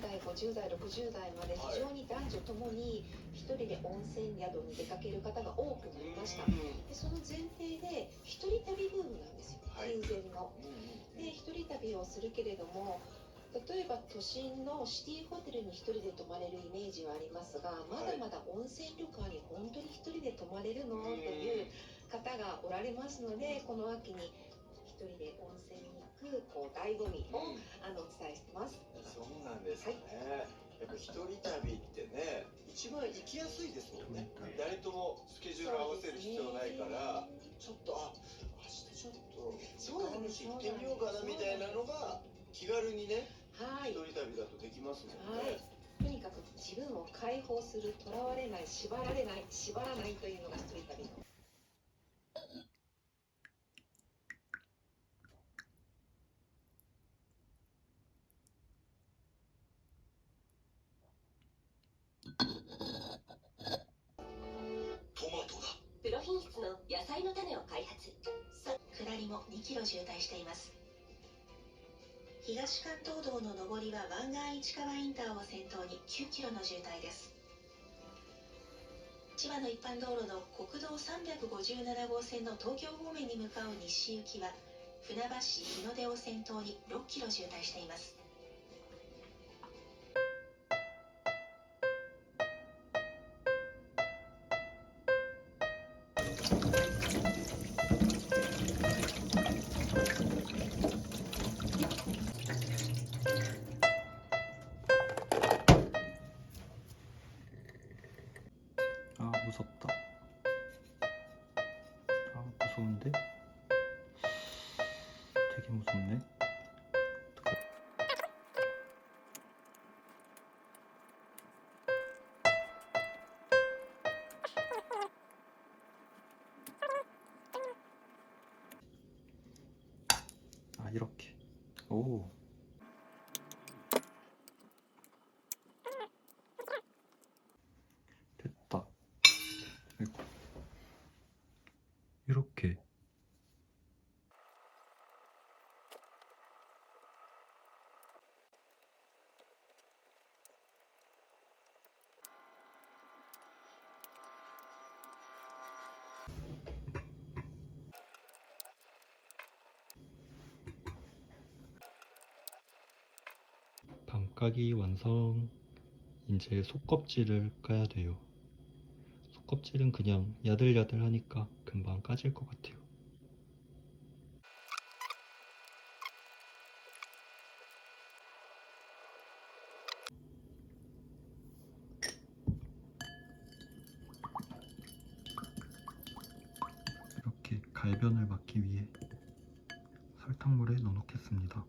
代、50代、60代まで非常に男女ともに一人で温泉宿に出かける方が多くなりました。でその前提で一人旅ブームなんですよ、空前の。で一人旅をするけれども、例えば都心のシティホテルに一人で泊まれるイメージはありますが、まだまだ温泉旅館に本当に一人で泊まれるのという方がおられますので、この秋に一人で温泉に行く醍醐味を、お伝えしてます。そうなんですね。やっぱ一人旅ってね、一番行きやすいですもんね。誰ともスケジュール合わせる必要ないから、ちょっと明日ちょっとそうなんです。行ってみようかなみたいなのが気軽にね、一人旅だとできますもんね。とにかく自分を解放する、とらわれない、縛られない、縛らないというのが一人旅の。トマトだ。プロ品質の野菜の種を開発。下りも2キロ渋滞しています。東関東道の上りは湾岸市川インターを先頭に9キロの渋滞です。千葉の一般道路の国道357号線の東京方面に向かう西行きは船橋市日の出を先頭に6キロ渋滞しています。무섭다. 무서운데? 되게 무섭네. 이렇게. 오. 됐다. 아이고. 이렇게. 밤까기 완성. 이제 속껍질을 까야 돼요. 속껍질은 그냥 야들야들 하니까 금방 까질 것 같아요. 이렇게 갈변을 막기 위해 설탕물에 넣어 놓겠습니다.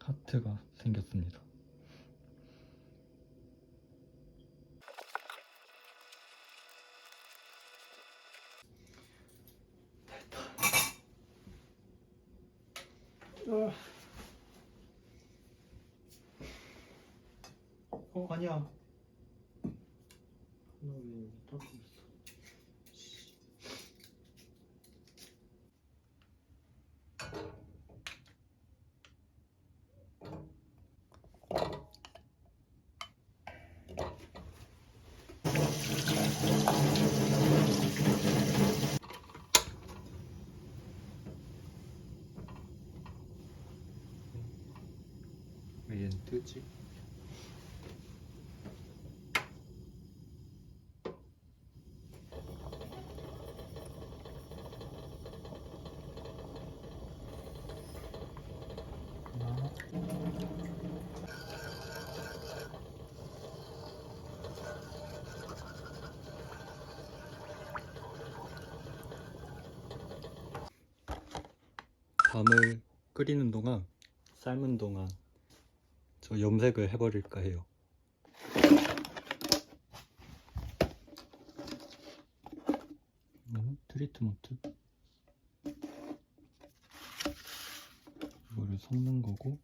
하트가 생겼습니다. 아니야. 하나 왜 닦고 있어? 왜 얘는 뜨지? 밤을 끓이는 동안, 삶은 동안 저 염색을 해버릴까 해요. 트리트먼트. 이거를 섞는 거고.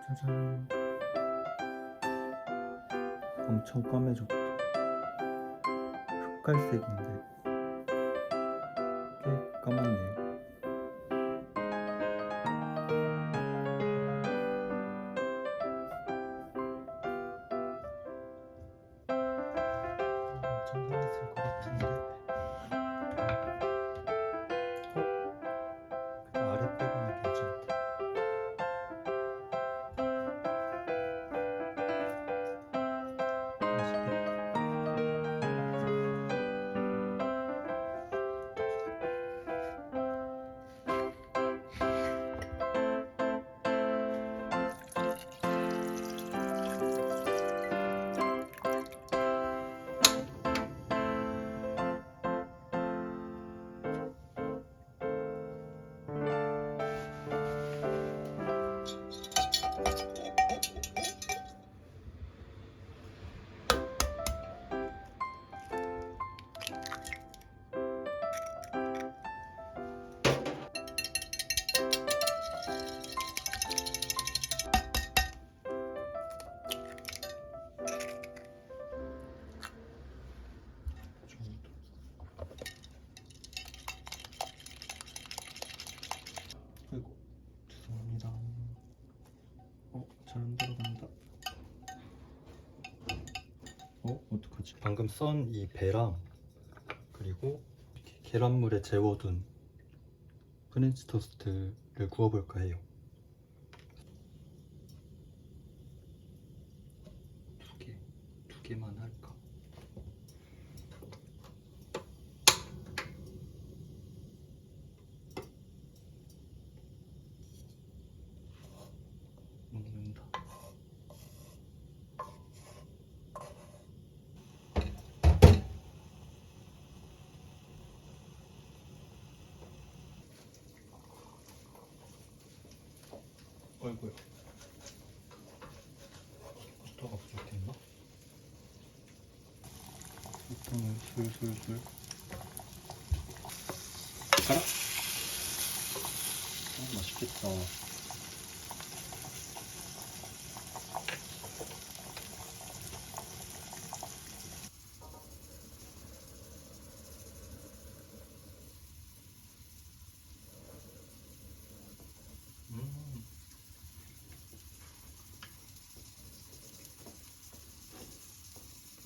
짜잔. 엄청 까매졌다. 흑갈색인데 꽤 까맣네요. 엄청 까맸을 것 같은데. 그래도 아래 빼고는 괜찮다. 아이고, 죄송합니다. 잘 안 들어간다. 어떡하지? 방금 썬 이 배랑 그리고 이렇게 계란물에 재워둔 프렌치 토스트를 구워볼까 해요. 두 개만 할까? 먹는다. 어이구야. 버터가 부족했나? 버터는 술술술. 가라. 맛있겠다.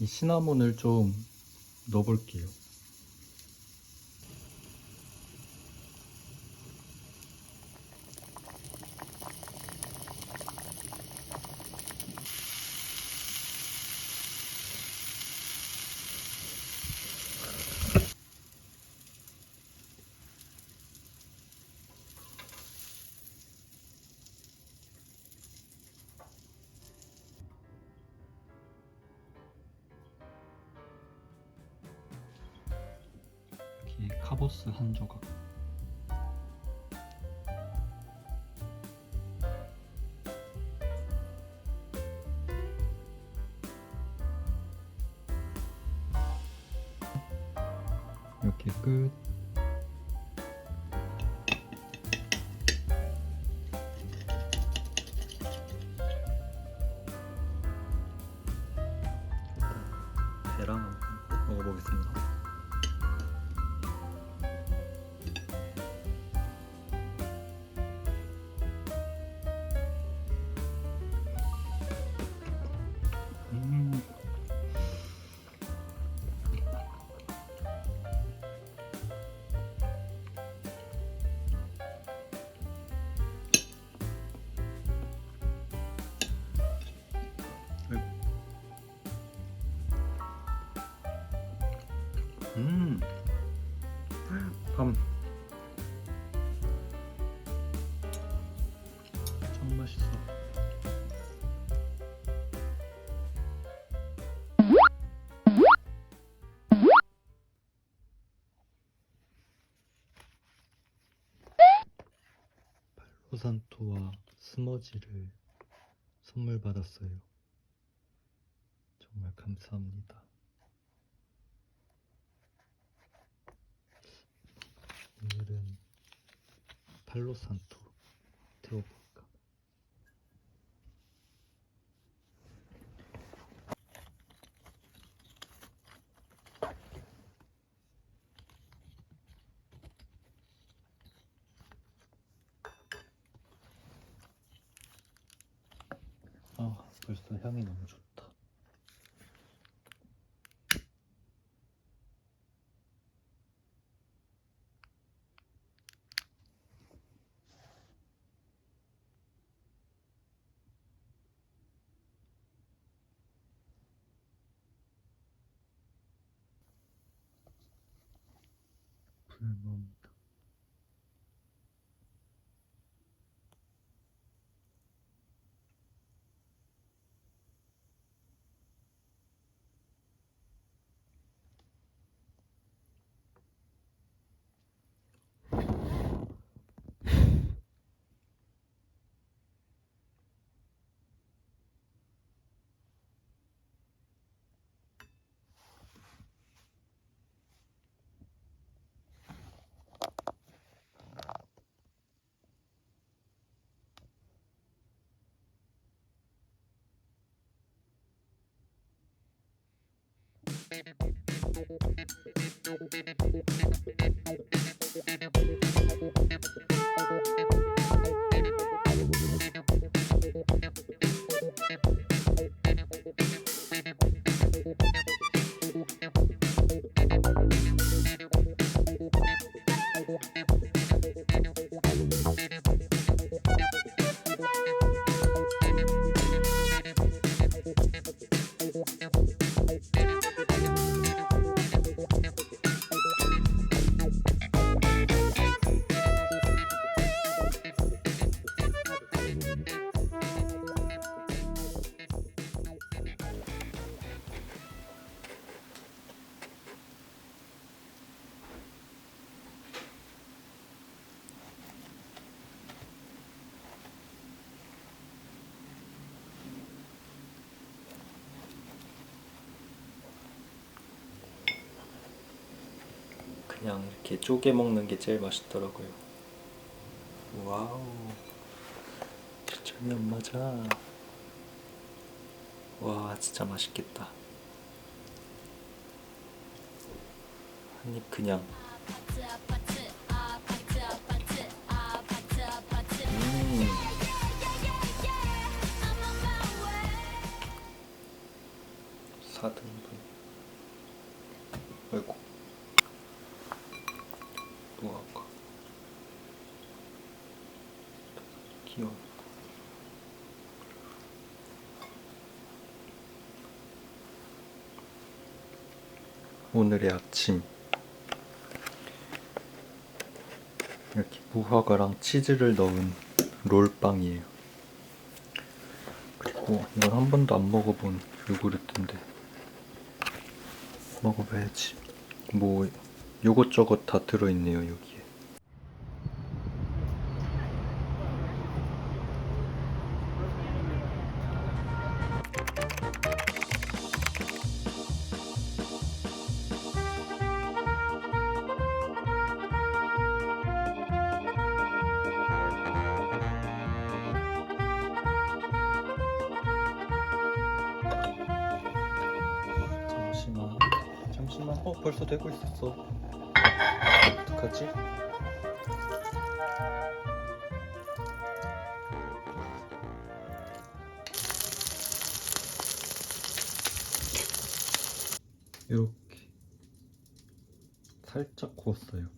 이 시나몬을 좀 넣어볼게요. 여기 카보스 한 조각. 이렇게 끝. 배랑 한번 먹어보겠습니다. 참 맛있어. 팔로산토와 스머지를 선물 받았어요. 정말 감사합니다. 오늘은 팔로산토 태워볼까? 벌써 향이 너무 좋다. 불멍다. 그냥 이렇게 쪼개 먹는 게 제일 맛있더라고요. 와우, 초점이 안 맞아. 와, 진짜 맛있겠다. 한 입 그냥. 음. 4등분. 아이고. 무화과. 귀여워. 오늘의 아침. 이렇게 무화과랑 치즈를 넣은 롤빵이에요. 그리고 이건 한 번도 안 먹어본 요구르트인데 먹어봐야지. 뭐 요것저것 다 들어있네요 여기에. 잠시만. 벌써 되고 있었어. 어떡하지? 이렇게 살짝 구웠어요.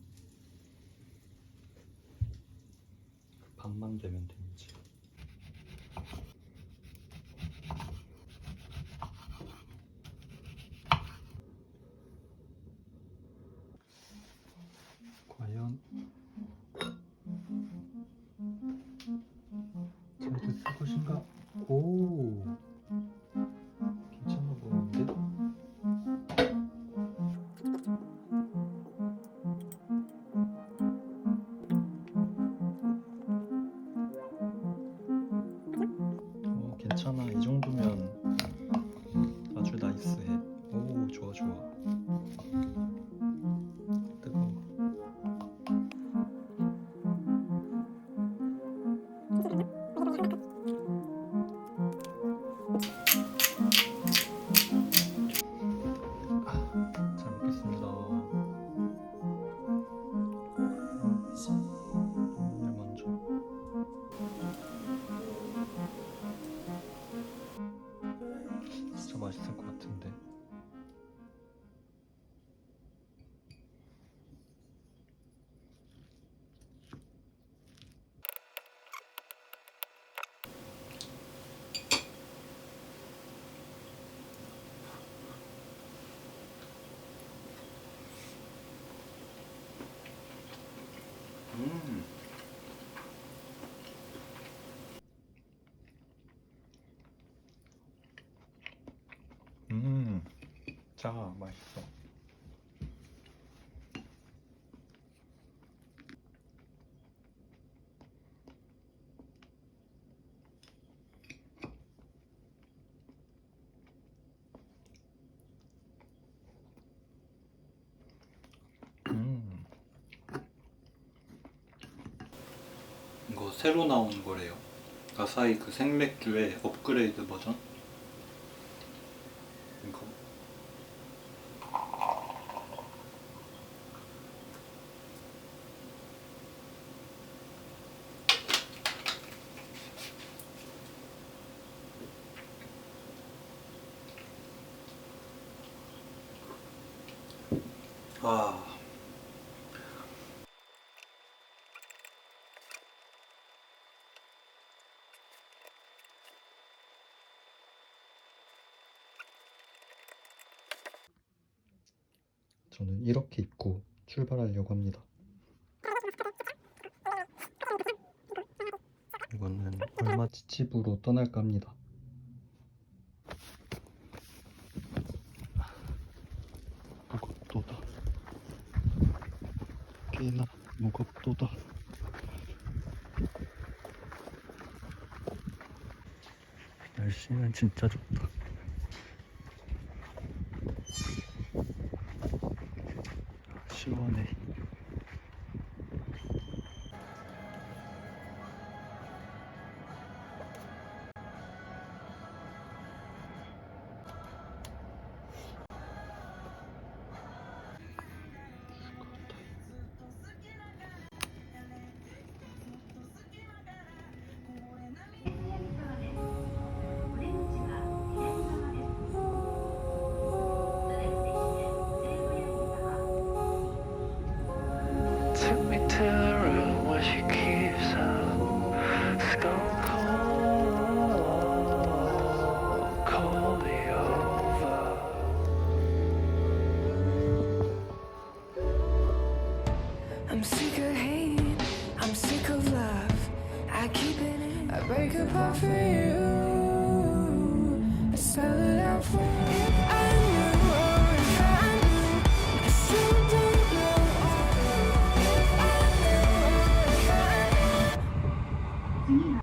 반만 되면 되지. 과연 잘 됐을 것인가? 오, 괜찮아 보이는데? 괜찮아. 이 정도면 아주 나이스해. 오, 좋아 좋아. 뜨거워. 잘 먹겠습니다. 오늘 먼저. 진짜 맛있을 것 같은데. 자, 맛있어. 이거 새로 나온 거래요. 아사히 그 생맥주의 업그레이드 버전. 이거. 아. 저는 이렇게 입고 출발하려고 합니다. 이거는 얼마치 집으로 떠날까 합니다. 무겁도다. 꽤나 무겁도다. 날씨는 진짜 좋다. 시원해. Took me to the room where she keeps her stone cold, call me over. I'm sick of hate, I'm sick of love. I keep it in, I break apart for you. I spell it out for you. If I knew, or if I knew, I still don't know. If I knew, or if I knew.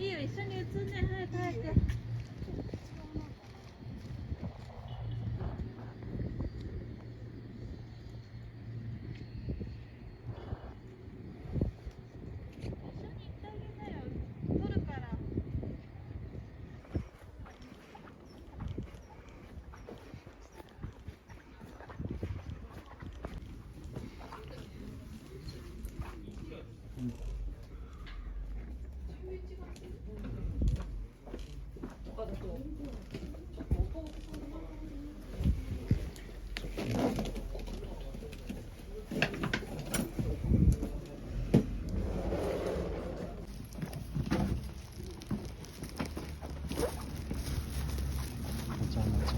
いいよ、一緒に映んね。早く早く。맞아 맞아.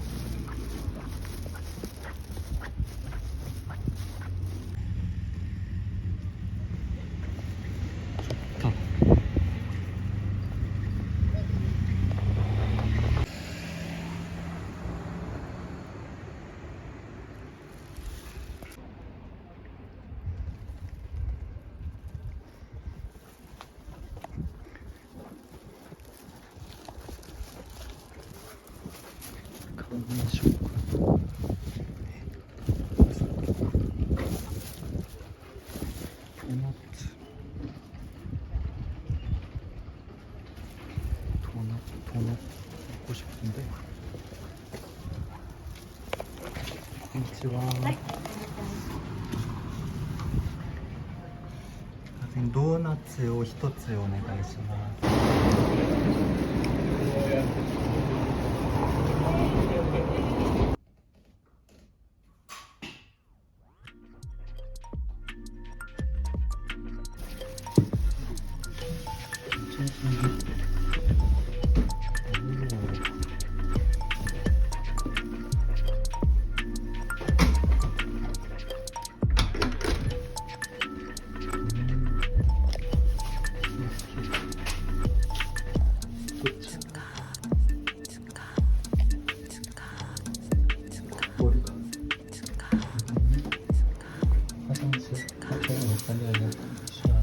좋다. 도넛 먹고 싶은데. konnichiwa. 도넛を一つお願いします。화장실 빨리 하려고 시간을.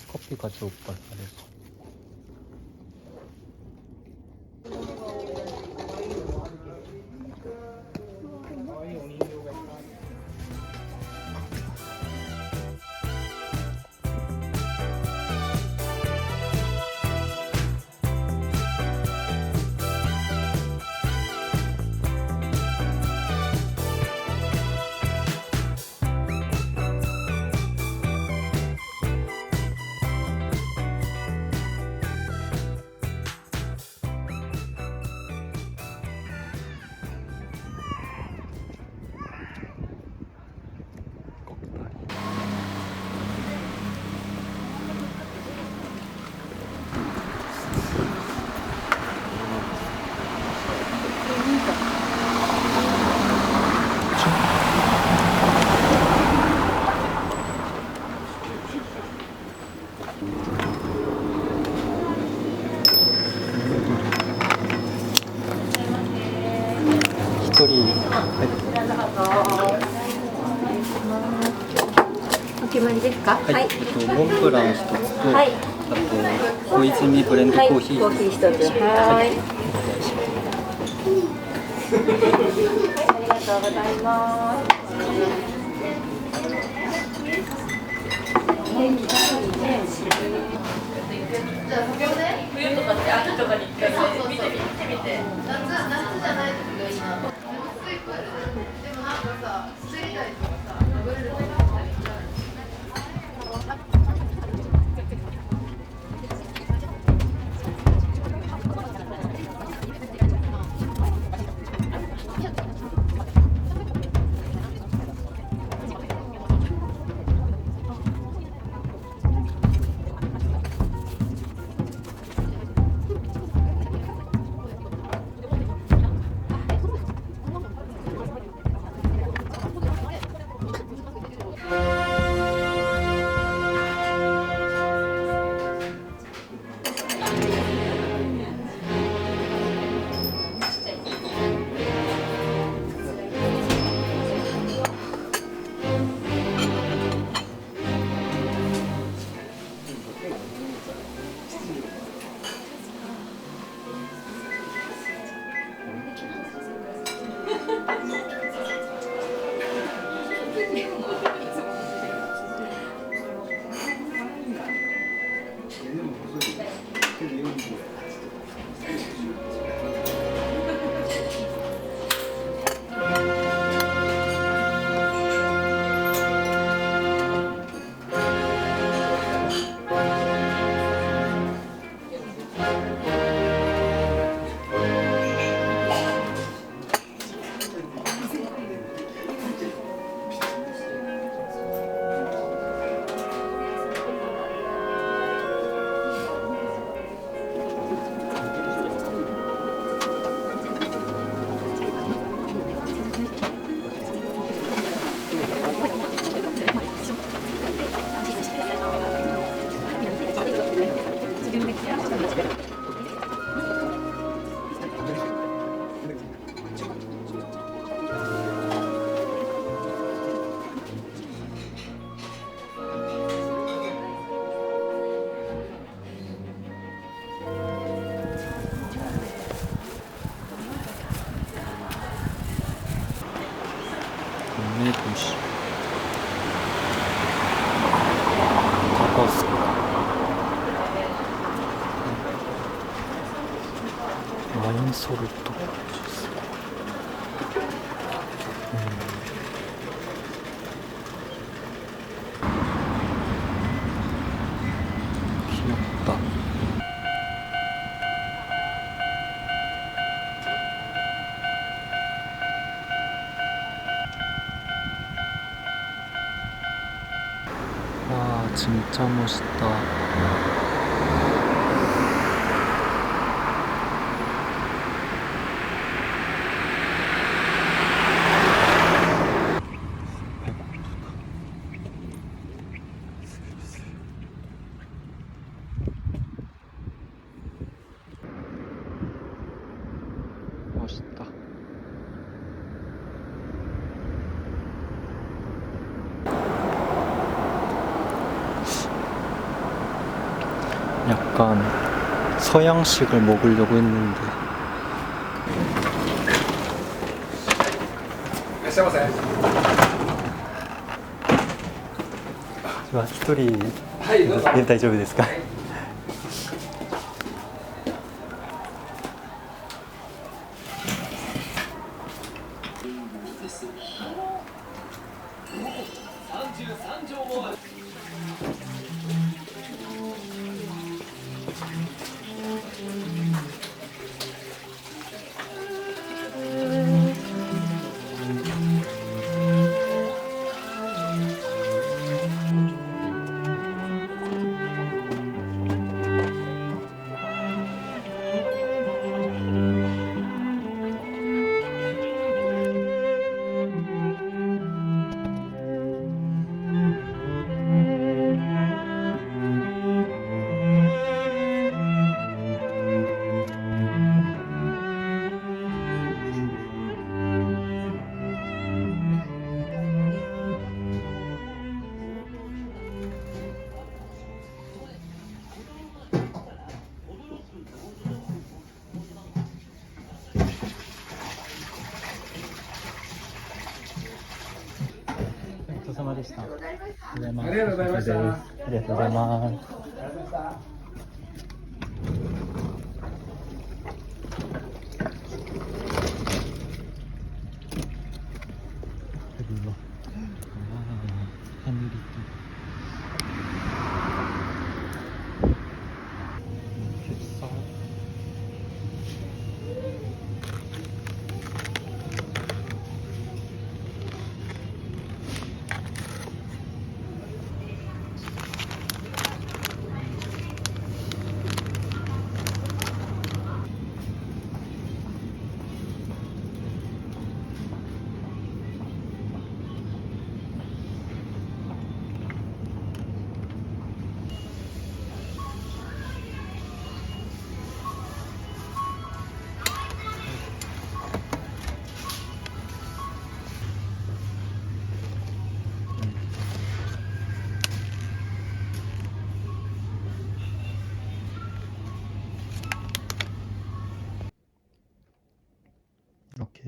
커피 가져올 걸 그래서.お決まりですか？はい。モンブラン一つと、はい。あと小泉ブレンドコーヒー。コーヒー一つ。はい。ありがとうございます。じゃあ冬ね、冬とかって秋とかに行ったらね、見てみて。夏じゃない時がいいな。でも水プールでもなんかさ、滑り台とかさ、ダブルでもあったりしない？동네 도시 타코스 와인 소르토 주스 귀엽다. 와, 진짜 멋있다. 멋있다. 약간 서양식을 먹으려고 했는데一人で大丈夫ですか？ごちそうさまでした。ありがとうございます。ありがとうございます。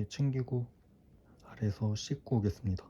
챙기고 아래에서 씻고 오겠습니다.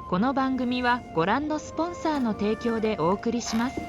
この番組はご覧のスポンサーの提供でお送りします。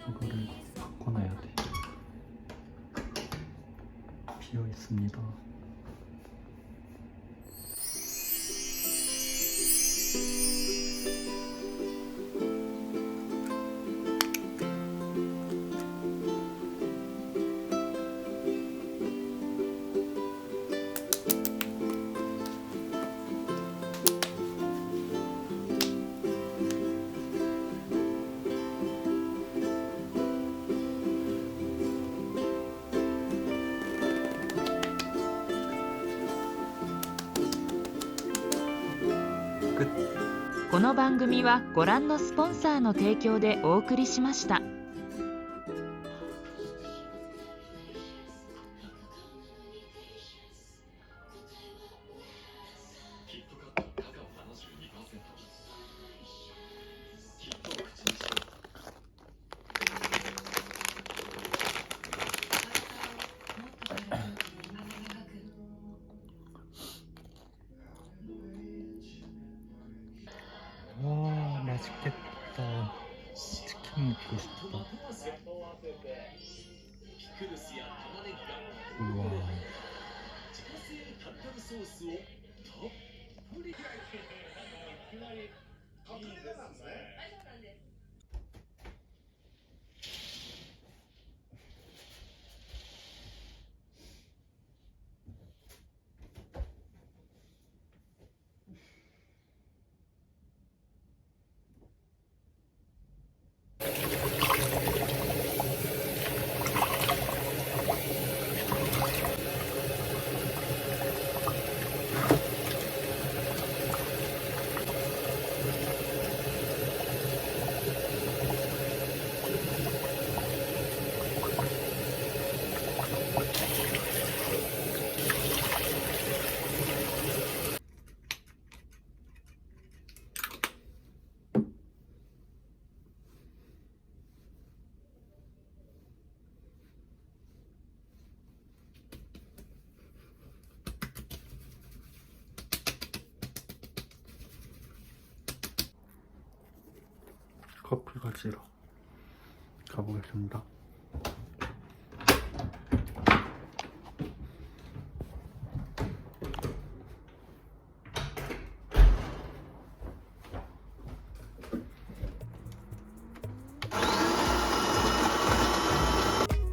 이거를 바꿔놔야 돼. 비어 있습니다. 끝. この番組はご覧のスポンサーの提供でお送りしました。와, 맛있겠다. 치킨 먹고 싶다. 우와. 커피 가지러 가보겠습니다.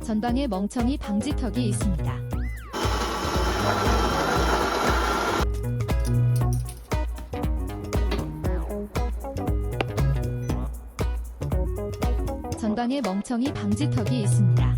전방에 멍청이 방지턱이 있습니다. 전방에 멍청이 방지턱이 있습니다.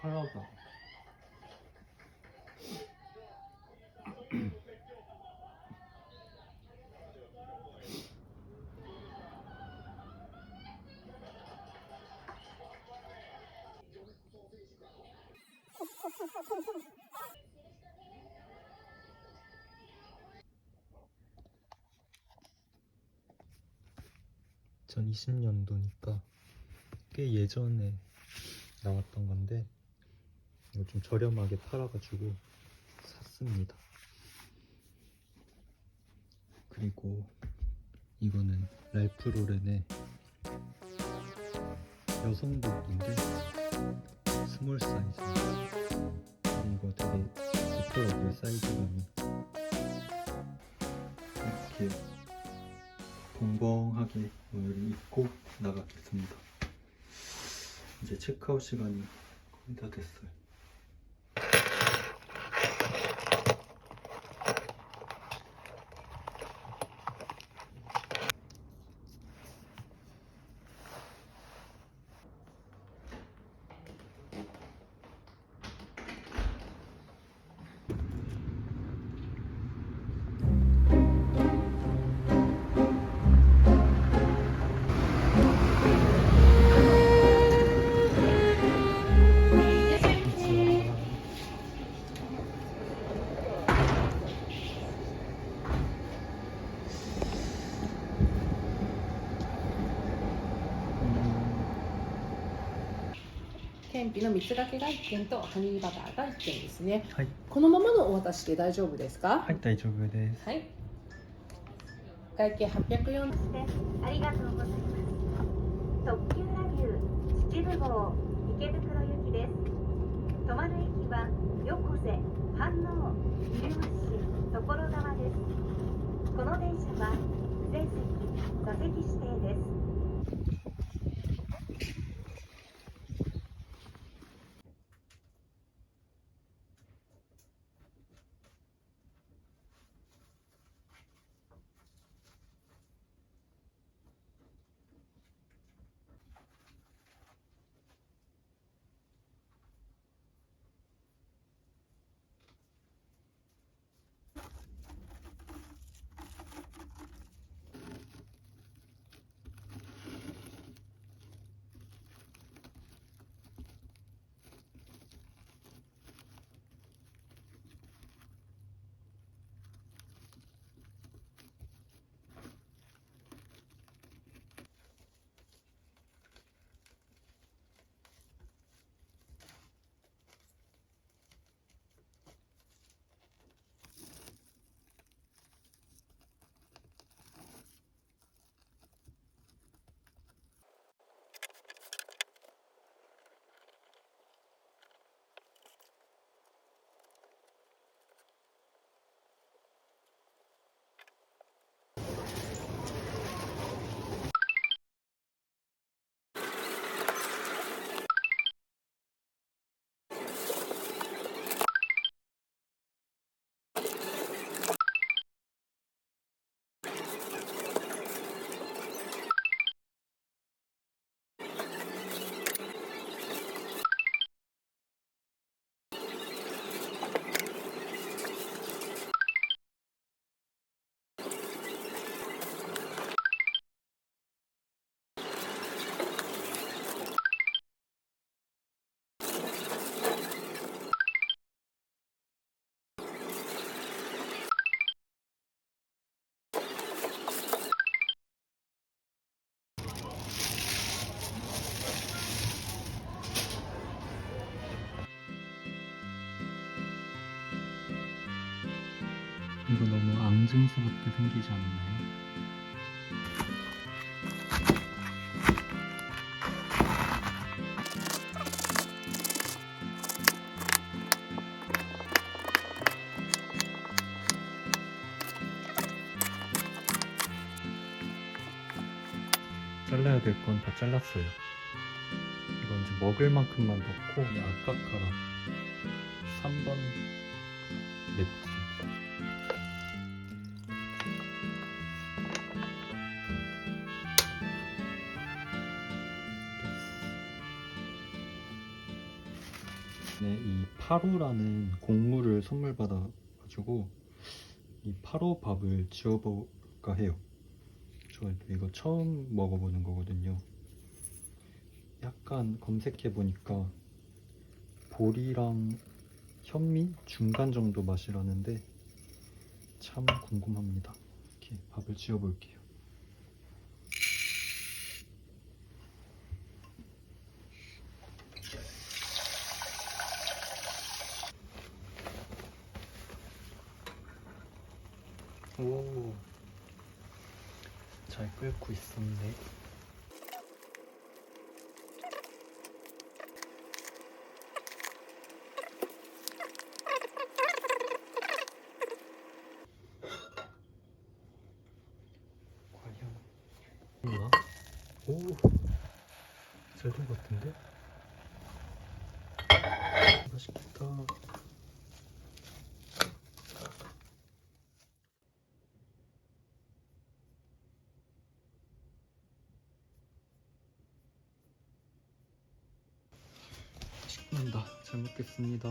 컬러가 전 20년도니까 꽤 예전에 나왔던 건데 이거 좀 저렴하게 팔아가지고 샀습니다. 그리고 이거는 랄프 로렌의 여성복인데 스몰 사이즈. 근데 이거 되게 좋더라고요, 사이즈감이. 이렇게 벙벙하게 오늘 입고 나가겠습니다. 이제 체크아웃 시간이 거의 다 됐어요.検品の3つ掛けが1件とハニーバターが1件ですね。はい、このままのお渡しで大丈夫ですか？はい、大丈夫です。はい。会計804ありがとうございます。特急ラビュー秩父号池袋行きです。止まる駅は横瀬、飯能、入間市、所沢です。この電車は全席座席指定です。 이거 너무 앙증스럽게 생기지 않나요? 잘라야 될 건 다 잘랐어요. 이건 이제 먹을 만큼만 넣고 이 아까카라 3번 매트. 네, 이 파로라는 곡물을 선물 받아가지고 이 파로 밥을 지어볼까 해요. 저 이거 처음 먹어보는 거거든요. 약간 검색해보니까 보리랑 현미 중간 정도 맛이라는데 참 궁금합니다. 이렇게 밥을 지어볼게요. 오, 잘 끓고 있었네. 과연 있나? 오, 잘 된 것 같은데? 맛있겠다. 식는다. 잘 먹겠습니다.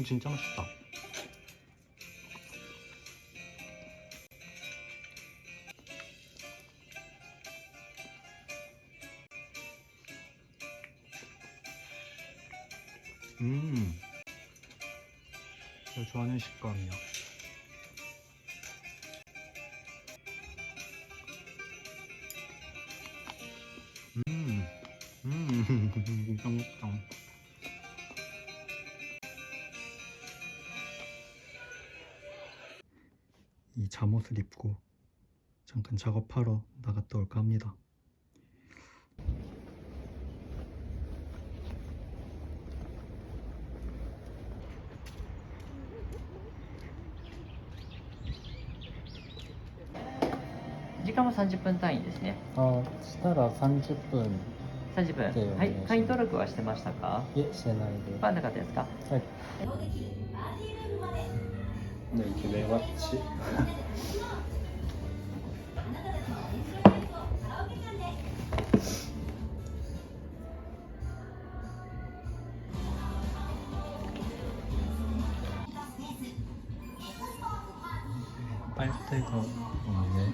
진짜 맛있다. 제가 좋아하는 식감이야. 진짜 맛있다. 이 잠옷을 입고 잠깐 작업하러 나갔다 올까 합니다.時間は30分単位ですね。したら30分。 30分。ではい。会員登録はしてましたか？いえ、してないで。なかったですか？はい。네, 이게 왜 왔지? 빨대가 없네.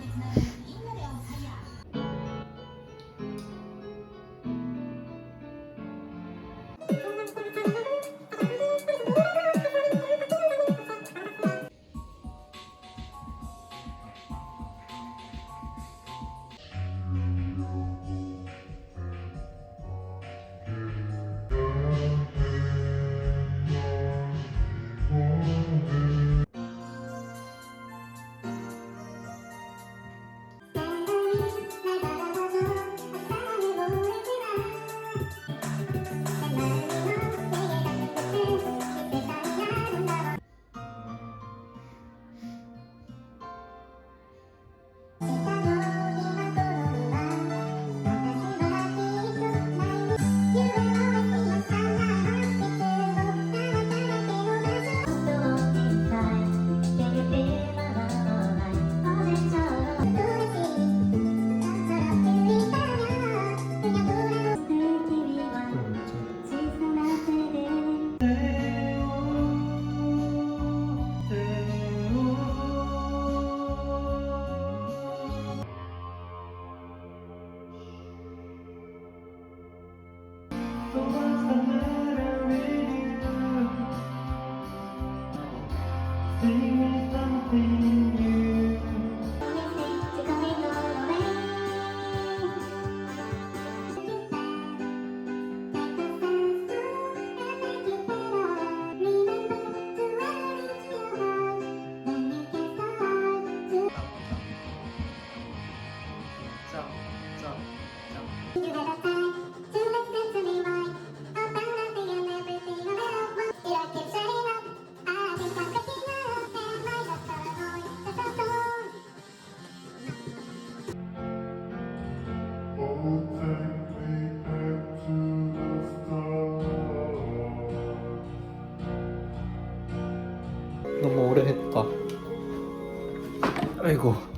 아이고